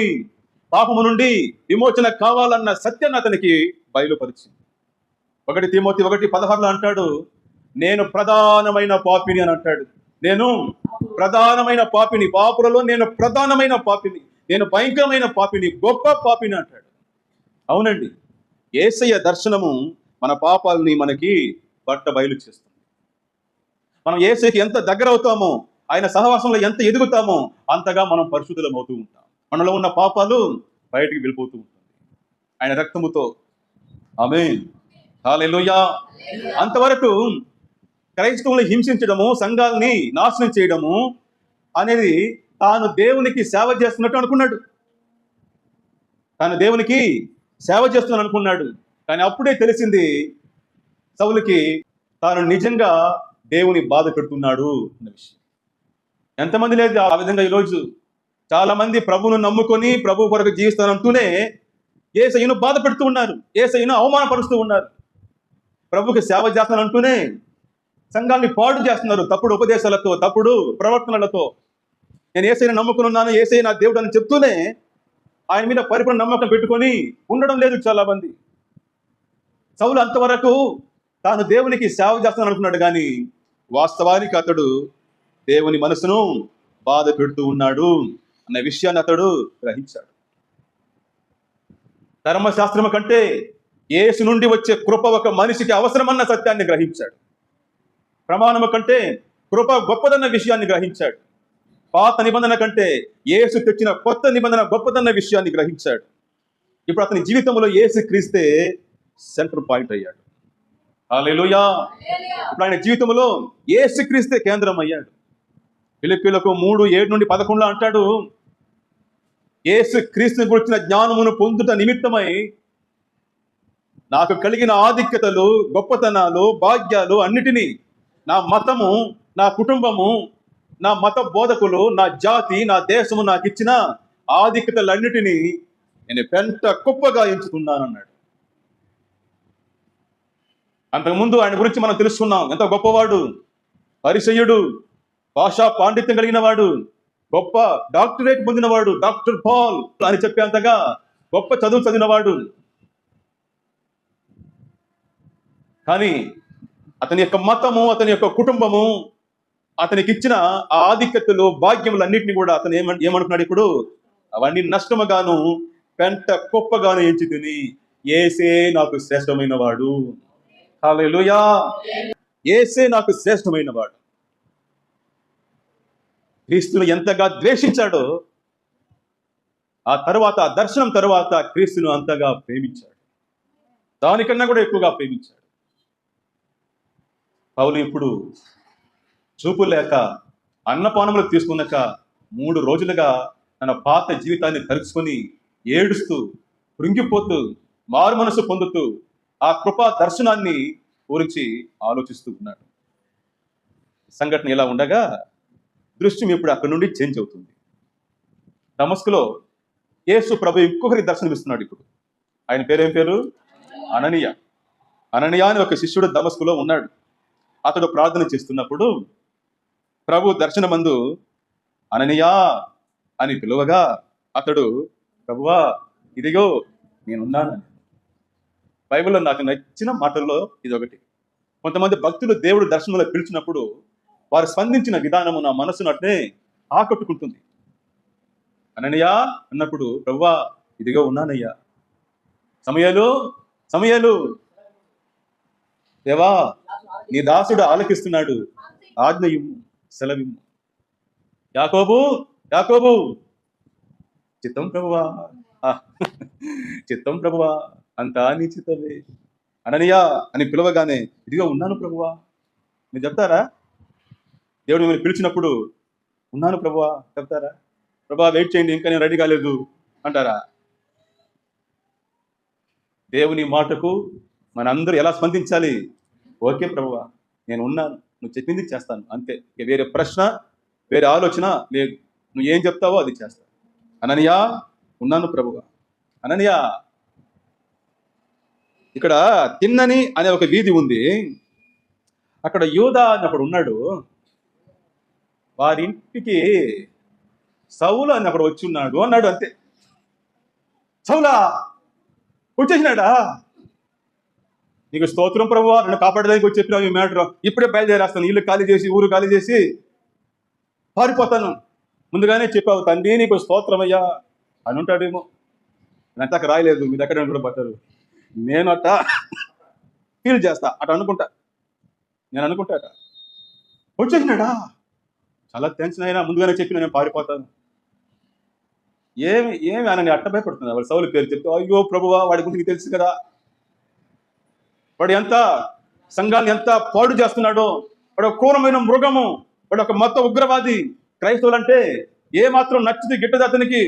Speaker 1: పాపము నుండి విమోచన కావాలన్న సత్యాన్ని అతనికి బయలుపరిచింది. 1 తిమోతి 1:16 అంటాడు, నేను ప్రధానమైన పాపిని అని అంటాడు. నేను ప్రధానమైన పాపిని, పాపులలో నేను ప్రధానమైన పాపిని, నేను భయంకరమైన పాపిని, గొప్ప పాపిని అంటాడు. అవునండి, యేసయ్య దర్శనము మన పాపాలని మనకి బయలు చేస్తుంది. మనం యేసయ్యకి ఎంత దగ్గర అవుతామో, ఆయన సహవాసంలో ఎంత ఎదుగుతామో అంతగా మనం పరిశుద్ధులం అవుతూ ఉంటాం. మనలో ఉన్న పాపాలు బయటికి వెళ్ళిపోతూ ఉంటుంది ఆయన రక్తముతో. ఆమేన్, హల్లెలూయా. అంతవరకు క్రైస్తవులను హింసించడము, సంఘాలని నాశనం చేయడము అనేది తాను దేవునికి సేవ చేస్తున్నట్టు అనుకున్నాడు. తాను దేవునికి సేవ చేస్తున్నాను అనుకున్నాడు. కానీ అప్పుడే తెలిసింది సౌలుకి తాను నిజంగా దేవుని బాధ పెడుతున్నాడు అన్న విషయం. ఎంతమంది లేదు ఆ విధంగా? ఈరోజు చాలా మంది ప్రభువును నమ్ముకొని ప్రభు కొరకు జీవిస్తానంటూనే యేసయ్యను బాధ పెడుతూ ఉన్నారు, యేసయ్యను అవమానపరుస్తూ ఉన్నారు. ప్రభుకి సేవ చేస్తానంటూనే సంఘాన్ని పాడు చేస్తున్నారు తప్పుడు ఉపదేశాలతో, తప్పుడు ప్రవర్తనలతో. నేను యేసయ్యను నమ్ముకుని ఉన్నాను, యేసయ్య నా దేవుడు అని చెప్తూనే ఆయన మీద పరిపూర్ణ నమ్మకం పెట్టుకొని ఉండడం లేదు చాలా మంది. సౌలు అంతవరకు తాను దేవునికి సేవ చేస్తాను అనుకున్నాడు, కానీ వాస్తవానికి అతడు దేవుని మనసును బాధ పెడుతూ ఉన్నాడు అన్న విషయాన్ని అతడు గ్రహించాడు. ధర్మశాస్త్రము కంటే యేసు నుండి వచ్చే కృప ఒక మనిషికి అవసరమన్న సత్యాన్ని గ్రహించాడు. ప్రమాణము కంటే కృప గొప్పదన్న విషయాన్ని గ్రహించాడు. పాత నిబంధన కంటే యేసు తెచ్చిన కొత్త నిబంధన గొప్పదన్న విషయాన్ని గ్రహించాడు. ఇప్పుడు అతని జీవితంలో యేసు క్రీస్తే సెంటర్ పాయింట్ అయ్యాడు. హల్లెలూయా. ఇప్పుడు ఆయన జీవితంలో యేసు క్రీస్తే కేంద్రం అయ్యాడు. ఫిలిప్పీయులకు 3:7-11 అంటాడు, యేసు క్రీస్తుని గురించిన జ్ఞానమును పొందుట నిమిత్తమై నాకు కలిగిన ఆధిక్యతలు, గొప్పతనాలు, భాగ్యాలు అన్నిటినీ, నా మతము, నా కుటుంబము, నా మత బోధకులు, నా జాతి, నా దేశము నాకు ఇచ్చిన ఆధిక్యతలన్నిటినీ నేను పెంట కుప్పగా ఎంచుకున్నానన్నాడు. అంతకుముందు ఆయన గురించి మనం తెలుసుకున్నాం. ఎంత గొప్పవాడు, పరిసయ్యుడు, భాషా పాండిత్యం కలిగిన వాడు, గొప్ప డాక్టరేట్ పొందినవాడు, డాక్టర్ పాల్ అని చెప్పేంతగా గొప్ప చదువు చదివినవాడు. కానీ అతని యొక్క మతము, అతని యొక్క కుటుంబము, అతనికి ఇచ్చిన ఆ ఆధిక్యతలు, భాగ్యములన్నింటినీ కూడా అతను ఏమంటున్నాడు ఇప్పుడు? అవన్నీ నష్టముగాను, పెంట కుప్పగాను ఎంచి తిని, యేసే నాకు శ్రేష్టమైన వాడు. హల్లెలూయా! యేసే నాకు శ్రేష్టమైన వాడు. క్రీస్తును ఎంతగా ద్వేషించాడో, ఆ తర్వాత, ఆ దర్శనం తర్వాత క్రీస్తును అంతగా ప్రేమించాడు. దానికన్నా కూడా ఎక్కువగా ప్రేమించాడు. పౌలు ఇప్పుడు చూపు లేక అన్నపానములు తీసుకున్నాక 3 రోజులుగా తన పాత జీవితాన్ని తలుచుకొని ఏడుస్తూ, కృంగిపోతూ, మారు మనసు పొందుతూ ఆ కృపా దర్శనాన్ని గురించి ఆలోచిస్తూ ఉన్నాడు. సంఘటన ఇలా ఉండగా దృశ్యం ఇప్పుడు అక్కడి నుండి చేంజ్ అవుతుంది. దమస్కులో యేసు ప్రభు ఇంకొకరి దర్శనమిస్తున్నాడు. ఇప్పుడు ఆయన పేరేం పేరు? అననీయ. అననీయ అని ఒక శిష్యుడు దమస్కులో ఉన్నాడు. అతడు ప్రార్థన చేస్తున్నప్పుడు ప్రభు దర్శనమందు అననీయా అని పిలువగా అతడు, ప్రభువా ఇదిగో నేనున్నాను. బైబిల్లో నాకు నచ్చిన మాటల్లో ఇదొకటి. కొంతమంది భక్తులు దేవుడు దర్శనంలో పిలిచినప్పుడు వారు స్పందించిన విధానము నా మనసును అట్నే ఆకట్టుకుంటుంది. అననీయా అన్నప్పుడు, ప్రభువా ఇదిగో ఉన్నానయ్యా. సమయాలు దేవా నీ దాసుడు ఆలకిస్తున్నాడు, ఆజ్ఞయిమ్ము, సెలవిమ్ము. యాకోబు చిత్తం ప్రభువా, చిత్తం ప్రభువా, అంతా నీ చిత్తమే. అననీయా అని పిలవగానే ఇదిగో ఉన్నాను ప్రభువా. మీరు చెప్తారా? దేవుడు మిమ్మల్ని పిలిచినప్పుడు ఉన్నాను ప్రభువా చెప్తారా? ప్రభువా వెయిట్ చేయండి, ఇంకా నేను రెడీ కాలేదు అంటారా? దేవుని మాటకు మనందరూ ఎలా స్పందించాలి? ఓకే ప్రభువా నేను ఉన్నాను, నువ్వు చెప్పింది చేస్తాను, అంతే. వేరే ప్రశ్న, వేరే ఆలోచన లేదు. నువ్వు ఏం చెప్తావో అది చేస్తాను. అననీయా ఉన్నాను ప్రభువా. అననీయా, ఇక్కడ తిన్నని అనే ఒక వీధి ఉంది. అక్కడ యూదా అని అక్కడ ఉన్నాడు. వారింటికి సౌలు అని అక్కడ వచ్చి ఉన్నాడు అన్నాడు. అంతే. సౌలా వచ్చేసినాడా? నీకు స్తోత్రం ప్రభువా, నన్ను కాపాడడానికి వచ్చి చెప్పినావు ఈ మ్యాటర్. ఇప్పుడే బయలుదేరేస్తాను, ఇల్లు ఖాళీ చేసి, ఊరు ఖాళీ చేసి పారిపోతాను. ముందుగానే చెప్పావు తండ్రి, నీకు స్తోత్రమయ్యా అని ఉంటాడేమో. నేను అక్కడ రాయలేదు, మీ దగ్గర కూడా పట్టారు. నేను అట్ట ఫీల్ చేస్తా, అట అనుకుంటా. నేను అనుకుంటా వచ్చేసినాడా, చాలా టెన్షన్ అయినా ముందుగానే చెప్పిన నేను పారిపోతాను. ఏమి అని అట్ట భయపడుతున్నా. వాడు సౌలు పేరు చెప్తే, అయ్యో ప్రభువా వాడి గురించి తెలుసు కదా, వాడు ఎంత సంఘాన్ని ఎంత పాడు చేస్తున్నాడో, వాడు ఒక క్రూరమైన మృగము, వాడు ఒక మత ఉగ్రవాది. క్రైస్తవులు అంటే ఏ మాత్రం నచ్చింది గిట్టదు అతనికి.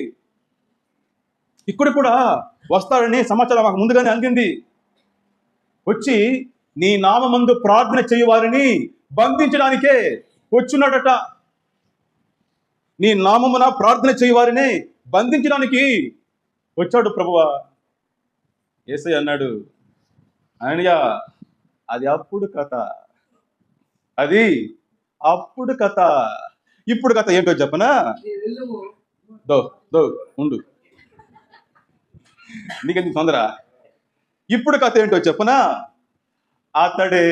Speaker 1: ఇక్కడ కూడా వస్తాడని సమాచారం మాకు ముందుగానే అందింది. వచ్చి నీ నామమందు ప్రార్థన చేయవారిని బంధించడానికే వచ్చున్నాడట. నీ నామమున ప్రార్థన చేయవారిని బంధించడానికి వచ్చాడు ప్రభువా. యేసయ్య అన్నాడు, అననీయా అది అప్పుడు కథ, అది అప్పుడు కథ. ఇప్పుడు కథ ఏంటో చెప్పనా? ఉండు, నీకెందుకు తొందర? ఇప్పుడు కథ ఏంటో చెప్పనా? అతడే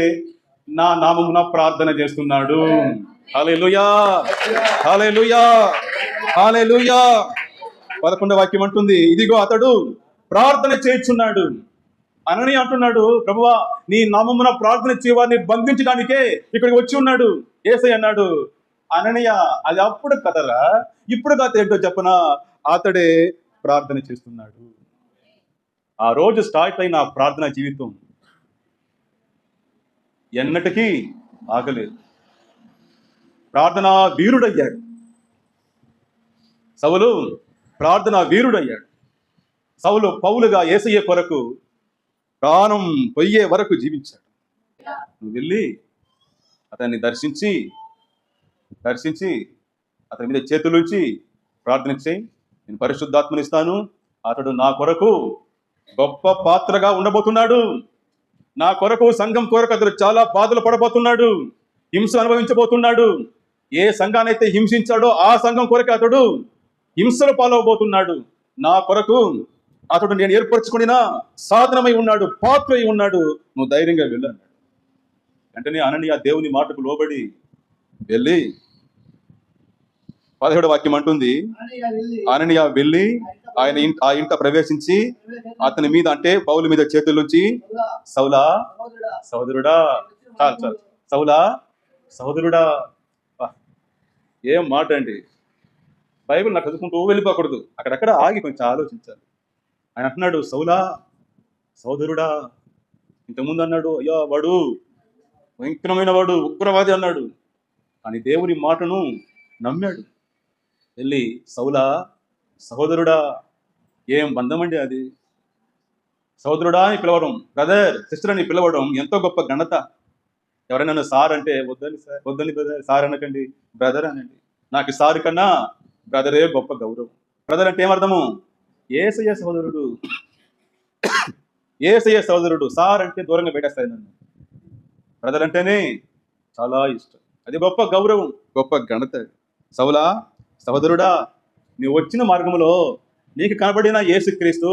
Speaker 1: నా నామమున ప్రార్థన చేస్తున్నాడు. హల్లెలూయా, హల్లెలూయా, హల్లెలూయా. 11వ వాక్యం అంటుంది, ఇదిగో అతడు ప్రార్థన చేయుచున్నాడు. అననీయ అంటున్నాడు, ప్రభువా నీ నామమున ప్రార్థన చేయవారిని బంధించడానికే ఇక్కడికి వచ్చి ఉన్నాడు. యేసయ్య అన్నాడు, అననీయ అది అప్పుడు కథరా, ఇప్పుడు కథ ఏంటో చెప్పనా? అతడే ప్రార్థన చేస్తున్నాడు. ఆ రోజు స్టార్ట్ అయిన ఆ ప్రార్థన జీవితం ఎన్నటికీ ఆగలేదు. ప్రార్థనా వీరుడయ్యాడు సౌలు. ప్రార్థనా వీరుడయ్యాడు సౌలు. పౌలుగా యేసయ్య కొరకు ప్రాణం పొయ్యే వరకు జీవించాడు. నువ్వు వెళ్ళి అతన్ని దర్శించి అతని మీద చేతులుంచి ప్రార్థన చేయి, నేను పరిశుద్ధాత్మనిస్తాను, అతడు నా కొరకు గొప్ప పాత్రగా ఉండబోతున్నాడు. నా కొరకు, సంఘం కొరకు అతడు చాలా బాధలు పడబోతున్నాడు, హింస అనుభవించబోతున్నాడు. ఏ సంఘానైతే హింసించాడో ఆ సంఘం కొరకు అతడు హింసలు పాలవబోతున్నాడు. నా కొరకు అతడు నేను ఏర్పరచుకున్న సాధనమై ఉన్నాడు, పాత్ర అయి ఉన్నాడు, నువ్వు ధైర్యంగా వెళ్ళాడు. వెంటనే అననీయ దేవుని మాటకు లోబడి వెళ్ళి 17వ వాక్యం అంటుంది, అననీయ వెళ్ళి ఆ ఇంట ప్రవేశించి అతని మీద, అంటే పౌలు మీద చేతుల్లోంచి, సౌలా సహోదరుడా, చాలు సౌలా సహోదరుడా. ఏం మాట అండి! బైబిల్ నాకు చదువుకుంటూ వెళ్ళిపోకూడదు, అక్కడక్కడ ఆగి కొంచెం ఆలోచించాలి. ఆయన అంటున్నాడు, సౌలా సహోదరుడా. ఇంతకుముందు అన్నాడు, అయ్యా వాడు భయంకరమైన వాడు, ఉగ్రవాది అన్నాడు. కానీ దేవుని మాటను నమ్మాడు. వెళ్ళి సౌలా సహోదరుడా. ఏం బంధం అండి అది! సహోదరుడా అని పిలవడం, బ్రదర్ సిస్టర్ అని పిలవడం ఎంతో గొప్ప ఘనత. ఎవరైనా నన్ను సార్ అంటే వద్దని బ్రదర్, సార్ అనకండి, బ్రదర్ అనండి. నాకు సార్ కన్నా బ్రదరే గొప్ప గౌరవం. బ్రదర్ అంటే ఏమర్థము? యేసయ్య సహోదరుడు, యేసయ్య సహోదరుడు. సార్ అంటే దూరంగా పెట్టేస్తాయి నన్ను. బ్రదర్ అంటేనే చాలా ఇష్టం. అది గొప్ప గౌరవం, గొప్ప ఘనత. సౌలా సహోదరుడా, నువ్వు వచ్చిన మార్గంలో నీకు కనబడిన యేసుక్రీస్తు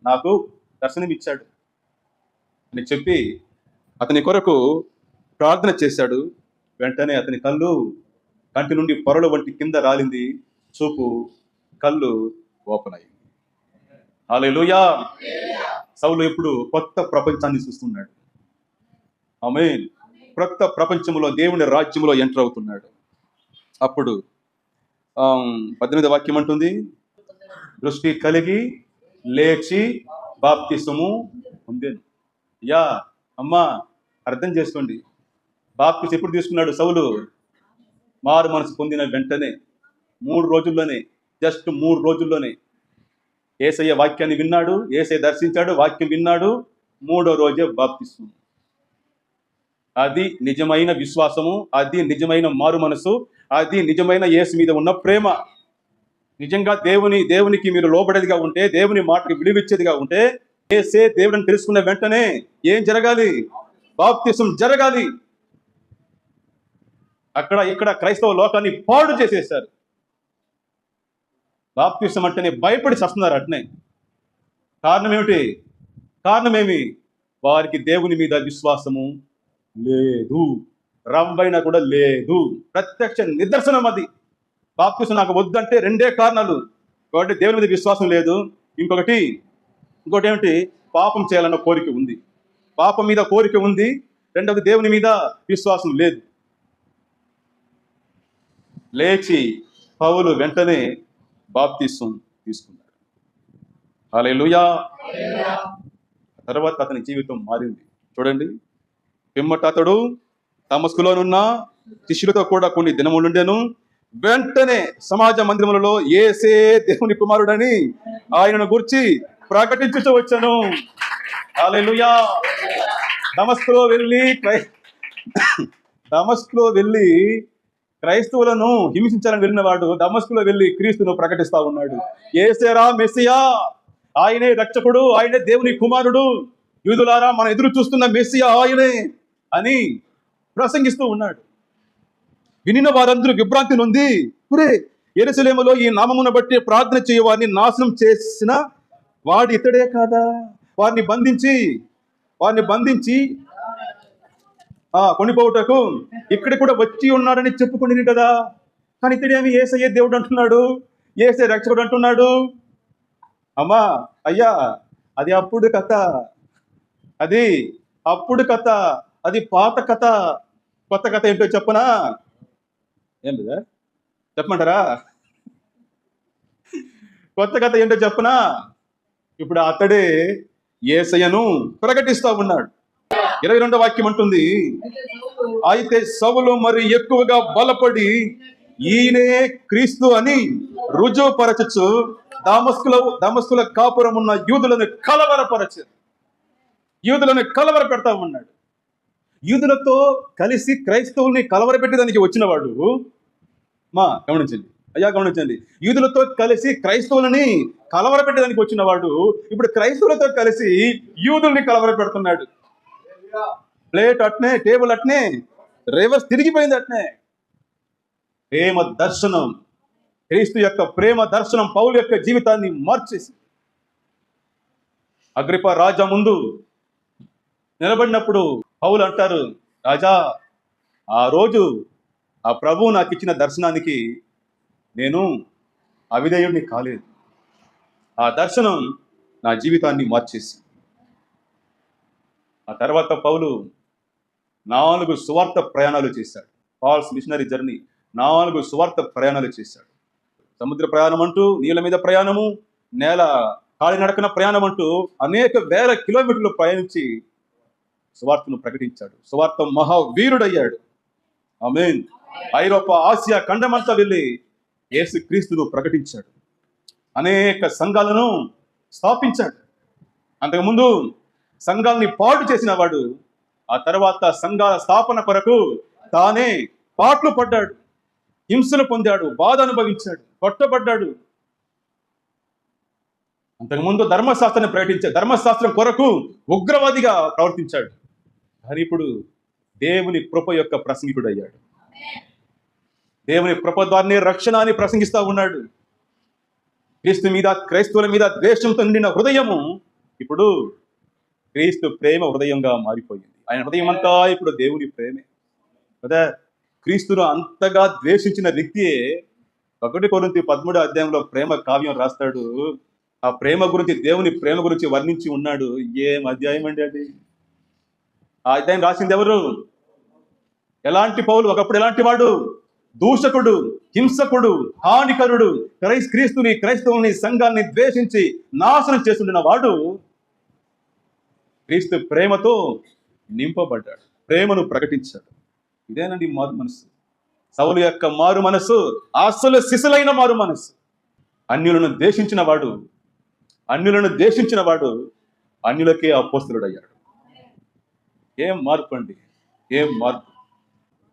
Speaker 1: నాకు దర్శనమిచ్చాడు అని చెప్పి అతని కొరకు ప్రార్థన చేశాడు. వెంటనే అతని కంటి నుండి పొరలు వంటి కింద రాలింది, చూపు, కళ్ళు ఓపెన్ అయ్యింది. హల్లెలూయా! సౌలు ఇప్పుడు కొత్త ప్రపంచాన్ని చూస్తున్నాడు. ఆమేన్. కొత్త ప్రపంచంలో దేవుని రాజ్యంలో ఎంటర్ అవుతున్నాడు. అప్పుడు 18వ వాక్యం అంటుంది, దృష్టి కలిగి లేచి బాప్తిసము పొందాను. యా అమ్మా, అర్థం చేసుకోండి. బాప్తిసం ఎప్పుడు తీసుకున్నాడు సౌలు? మారు మనసు పొందిన వెంటనే, 3 రోజుల్లోనే, జస్ట్ 3 రోజుల్లోనే యేసయ్య వాక్యాన్ని విన్నాడు, యేసయ్య దర్శించాడు, వాక్యం విన్నాడు. 3వ రోజే బాప్తిసం. అది నిజమైన విశ్వాసము, అది నిజమైన మారు మనసు, అది నిజమైన యేసు మీద ఉన్న ప్రేమ. నిజంగా దేవునికి మీరు లోబడేదిగా ఉంటే, దేవుని మాటకి విలువిచ్చేదిగా ఉంటే, యేసే దేవుడిని తెలుసుకున్న వెంటనే ఏం జరగాలి? బాప్తిసం జరగాలి. అక్కడ ఇక్కడ క్రైస్తవ లోకాన్ని పాడు చేసేశారు. బాప్తిసం అంటేనే భయపడి చస్తున్నారు అట్నే. కారణం ఏమిటి? కారణమేమి? వారికి దేవుని మీద విశ్వాసము లేదు, రవ్వైనా కూడా లేదు. ప్రత్యక్ష నిదర్శనం అది. బాప్తిసం నాకు వద్దంటే 2 కారణాలు. ఒకటి దేవుని మీద విశ్వాసం లేదు, ఇంకోటి ఏమిటి? పాపం చేయాలన్న కోరిక ఉంది. పాపం మీద కోరిక ఉంది. రెండవది దేవుని మీద విశ్వాసం లేదు. లేచి పౌలు వెంటనే బాప్తిసం తీసుకున్నాడు. హల్లెలూయా! తర్వాత అతని జీవితం మారింది. చూడండి, పిమ్మట అతడు దమస్కులోనున్న శిష్యులతో కూడా కొన్ని దినములుండెను. వెంటనే సమాజ మందిరములలో యేసే దేవుని కుమారుడని ఆయనను గురించి ప్రకటించుతూ వచ్చాను. హల్లెలూయా! దమస్కులో వెళ్ళి క్రైస్తవులను హింసించాలని వెళ్ళిన వాడు దమస్కులో వెళ్ళి క్రీస్తును ప్రకటిస్తా ఉన్నాడు. యేసేరా మెస్సియా, ఆయనే రక్షకుడు, ఆయనే దేవుని కుమారుడు, యూదులారా మనం ఎదురు చూస్తున్న మెస్సియా ఆయనే అని ప్రసంగిస్తూ ఉన్నాడు. వినిన వారందరూ విభ్రాంతి నొంది, పురే యెరూషలేములో ఈ నామమును బట్టి ప్రార్థన చేయ వారిని నాశనం చేసిన వాడు ఇతడే కాదా? వారిని బంధించి కొనిపోవుటకు ఇక్కడ కూడా వచ్చి ఉన్నాడని చెప్పుకుని కదా. కానీ ఇతడేమి యేసయ్యే దేవుడు అంటున్నాడు, యేసే రక్షకుడు అంటున్నాడు. అమ్మా అయ్యా, అది అప్పుడు కథ, అది పాత కథ. కొత్త కథ ఏంటో చెప్పనా? ఏం లేదా చెప్పమంటారా? కొత్త కథ ఏంటో చెప్పనా? ఇప్పుడు అతడే యేసయ్యను ప్రకటిస్తా ఉన్నాడు. 22వ వాక్యం అంటుంది, అయితే సౌలు మరి ఎక్కువగా బలపడి ఈయనే క్రీస్తు అని రుజువుపరచు దమస్కుల కాపురం ఉన్న యూదులను కలవర పెడతా ఉన్నాడు. యూదులతో కలిసి క్రైస్తవుల్ని కలవరపెట్టేదానికి వచ్చినవాడు, గమనించండి, యూదులతో కలిసి క్రైస్తవులని కలవరపెట్టేదానికి వచ్చినవాడు ఇప్పుడు క్రైస్తవులతో కలిసి యూదుల్ని కలవర పెడుతున్నాడు. ప్లేట్ అట్నే, టేబుల్ అట్నే, రివర్స్ తిరిగిపోయింది అట్నే. ప్రేమ దర్శనం, క్రీస్తు యొక్క ప్రేమ దర్శనం పౌలు యొక్క జీవితాన్ని మార్చేసి, అగ్రిప రాజా ముందు నిలబడినప్పుడు పౌలు అంటారు, రాజా, ఆ రోజు ఆ ప్రభువు నాకు ఇచ్చిన దర్శనానికి నేను అవిధేయుడిని కాలేదు. ఆ దర్శనం నా జీవితాన్ని మార్చేసి. ఆ తర్వాత పౌలు 4 సువార్త ప్రయాణాలు చేశాడు. పాల్స్ మిషనరీ జర్నీ 4 సువార్త ప్రయాణాలు చేశాడు. సముద్ర ప్రయాణం అంటూ, నీళ్ళ మీద ప్రయాణము, నేల కాలినడకన ప్రయాణం అంటూ అనేక వేల కిలోమీటర్లు ప్రయాణించి సువార్తను ప్రకటించాడు. సువార్త మహావీరుడయ్యాడు. ఆమేన్. ఐరోపా, ఆసియా ఖండమంతా వెళ్ళి యేసు క్రీస్తును ప్రకటించాడు. అనేక సంఘాలను స్థాపించాడు. అంతకుముందు సంఘాలని పాడు చేసిన వాడు ఆ తర్వాత సంఘాల స్థాపన కొరకు తానే పాటలు పడ్డాడు, హింసలు పొందాడు, బాధ అనుభవించాడు, కొట్టబడ్డాడు. అంతకుముందు ధర్మశాస్త్రాన్ని ప్రకటించాడు, ధర్మశాస్త్రం కొరకు ఉగ్రవాదిగా ప్రవర్తించాడు. కానీ ఇప్పుడు దేవుని కృప యొక్క ప్రసంగికుడు అయ్యాడు. దేవుని కృప ద్వారానే రక్షణ అని ప్రసంగిస్తూ ఉన్నాడు. క్రీస్తు మీద, క్రైస్తవుల మీద ద్వేషంతో నిండిన హృదయము ఇప్పుడు క్రీస్తు ప్రేమ హృదయంగా మారిపోయింది. ఆయన హృదయం అంతా ఇప్పుడు దేవుని ప్రేమే కదా. క్రీస్తును అంతగా ద్వేషించిన వ్యక్తియే 1 కొరింథీ 13వ అధ్యాయంలో ప్రేమ కావ్యం రాస్తాడు. ఆ ప్రేమ గురించి, దేవుని ప్రేమ గురించి వర్ణించి ఉన్నాడు. ఏం అధ్యాయం అండి అది! ఆ అధ్యాయం రాసింది ఎవరు? ఎలాంటి పౌలు? ఒకప్పుడు ఎలాంటి వాడు? దూషకుడు, హింసకుడు, హానికరుడు, క్రీస్తుని, క్రైస్తవుని, సంఘాన్ని ద్వేషించి నాశనం చేస్తుండిన వాడు క్రీస్తు ప్రేమతో నింపబడ్డాడు, ప్రేమను ప్రకటించాడు. ఇదేనండి మారు మనసు. సౌలు యొక్క మారు మనసు అసలు సిసలైన మారు మనసు. అన్యులను ద్వేషించిన వాడు అన్యులకే అపోస్తలుడయ్యాడు. ఏం మార్పు అండి, ఏం మార్పు!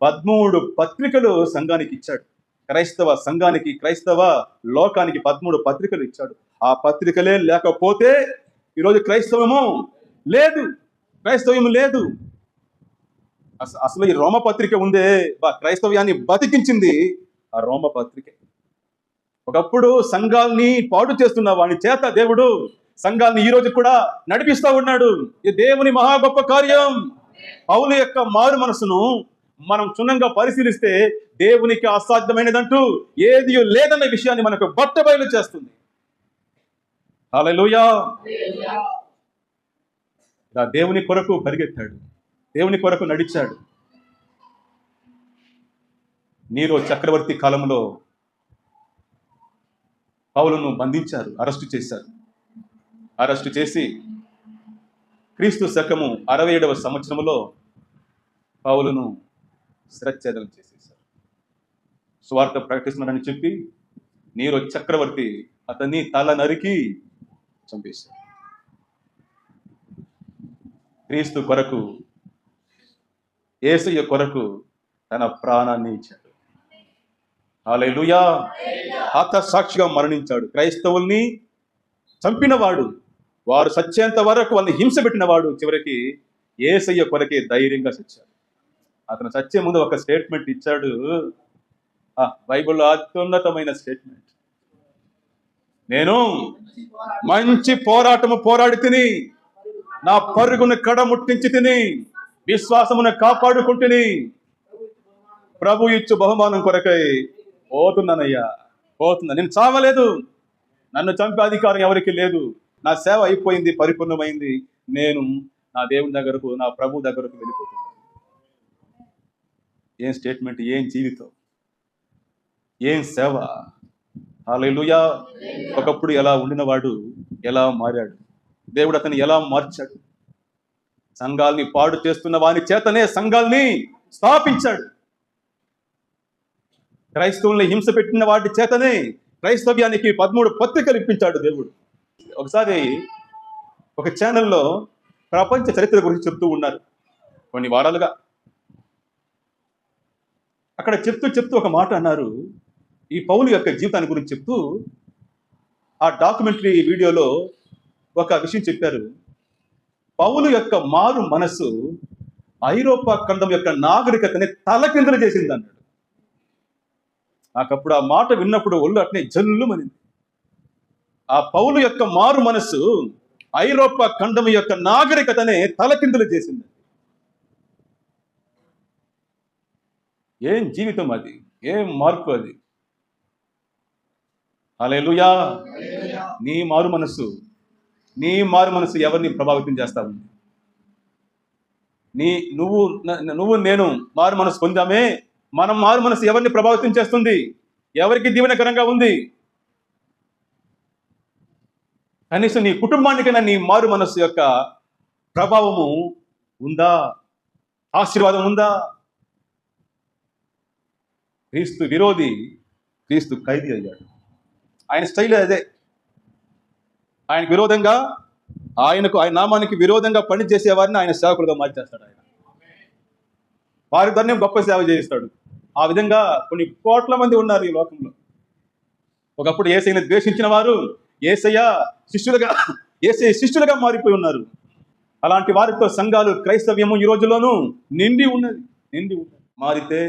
Speaker 1: 13 పత్రికలు సంఘానికి ఇచ్చాడు. క్రైస్తవ సంఘానికి, క్రైస్తవ లోకానికి 13 పత్రికలు ఇచ్చాడు. ఆ పత్రికలే లేకపోతే ఈరోజు క్రైస్తవము లేదు. అసలు ఈ రోమ పత్రిక ఉందే, క్రైస్తవ్యాన్ని బతికించింది ఆ రోమ పత్రిక. ఒకప్పుడు సంఘాల్ని పాడు చేస్తున్న వాని చేత దేవుడు సంఘాల్ని ఈ రోజు కూడా నడిపిస్తా ఉన్నాడు. ఈ దేవుని మహా గొప్ప కార్యం. పౌలు యొక్క మారు మనసును మనం క్షుణ్ణంగా పరిశీలిస్తే దేవునికి అసాధ్యమైనదంటూ ఏది లేదన్న విషయాన్ని మనకు బట్టబయలు చేస్తుంది. హల్లెలూయా! దేవుని కొరకు పరిగెత్తాడు, దేవుని కొరకు నడిచాడు. నీరో చక్రవర్తి కాలంలో పౌలును బంధించారు, అరెస్టు చేశారు. అరెస్టు చేసి క్రీస్తు శకము 67వ సంవత్సరంలో పౌలును శిరచ్ఛేదనం చేసేశారు. సువార్త ప్రకటిస్తున్నాడని చెప్పి నీరో చక్రవర్తి అతన్ని తల నరికి చంపేశాడు. క్రీస్తు కొరకు, యేసయ్య కొరకు తన ప్రాణాన్ని ఇచ్చాడు. హల్లెలూయా! హతసాక్షిగా మరణించాడు. క్రైస్తవుల్ని చంపినవాడు, వారు సచ్చేంత వరకు వాళ్ళని హింస పెట్టినవాడు చివరికి యేసయ్య కొరకే ధైర్యంగా చచ్చాడు. అతను చచ్చే ముందు ఒక స్టేట్మెంట్ ఇచ్చాడు, బైబిల్లో అత్యున్నతమైన స్టేట్మెంట్. నేను మంచి పోరాటము పోరాడి తిని, నా పరుగును కడముట్టించి తిని, విశ్వాసమును కాపాడుకుంటుని, ప్రభు ఇచ్చు బహుమానం కొరకై పోతున్నానయ్యా, పోతున్నా. నేను చావలేదు, నన్ను చంపే అధికారం ఎవరికి లేదు. నా సేవ అయిపోయింది, పరిపూర్ణమైంది. నేను నా దేవుని దగ్గరకు, నా ప్రభు దగ్గరకు వెళ్ళిపోతున్నాను. ఏం స్టేట్మెంట్, ఏం జీవితం, ఏం సేవ! హల్లెలూయా! ఒకప్పుడు ఎలా ఉండినవాడు ఎలా మారాడు, దేవుడు అతన్ని ఎలా మార్చాడు. సంఘాల్ని పాడు చేస్తున్న వాని చేతనే సంఘాల్ని స్థాపించాడు. క్రైస్తవుల్ని హింస పెట్టిన వాటి చేతనే క్రైస్తవ్యానికి 13 పత్రికలు ఇప్పించాడు దేవుడు. ఒకసారి ఒక ఛానల్లో ప్రపంచ చరిత్ర గురించి చెప్తూ ఉన్నారు కొన్ని వారాలుగా. అక్కడ చెప్తూ ఒక మాట అన్నారు. ఈ పౌలు యొక్క జీవితాన్ని గురించి చెప్తూ ఆ డాక్యుమెంటరీ వీడియోలో ఒక విషయం చెప్పారు. పౌలు యొక్క మారు మనస్సు ఐరోపా ఖండం యొక్క నాగరికతని తలకిందులు చేసింది అన్నాడు. నాకప్పుడు ఆ మాట విన్నప్పుడు ఒళ్ళు అట్నే జల్లుమనింది. ఆ పౌలు యొక్క మారు మనస్సు ఐరోపా ఖండం యొక్క నాగరికతనే తలకిందులు చేసింది. ఏం జీవితం అది, ఏం మార్పు అది. హల్లెలూయా. నీ మారు మనస్సు ఎవరిని ప్రభావితం చేస్తా ఉంది? నువ్వు నేను మారు మనసు పొందామే, మనం మారు మనసు ఎవరిని ప్రభావితం చేస్తుంది? ఎవరికి దీవెనకరంగా ఉంది? కనీసం నీ కుటుంబానికైనా నీ మారు మనస్సు యొక్క ప్రభావము ఉందా? ఆశీర్వాదం ఉందా? క్రీస్తు విరోధి క్రీస్తు ఖైదీ అయ్యాడు. ఆయన స్టైల్ అదే. ఆయనకు విరోధంగా, ఆయన నామానికి విరోధంగా పనిచేసే వారిని ఆయన సేవకులుగా మార్చేస్తాడు. ఆయన వారి దాన్ని గొప్ప సేవ చేయిస్తాడు. ఆ విధంగా కొన్ని కోట్ల మంది ఉన్నారు ఈ లోకంలో. ఒకప్పుడు యేసయ్యను ద్వేషించిన వారు యేసయ్య శిష్యులుగా మారిపోయి ఉన్నారు. అలాంటి వారితో సంఘాలు, క్రైస్తవ్యము ఈ రోజుల్లోనూ నిండి ఉన్నది. మారితే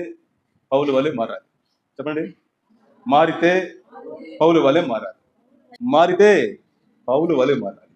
Speaker 1: పౌలు వలె మారాలి. చెప్పండి, మారితే పౌలు వలె మారాలి.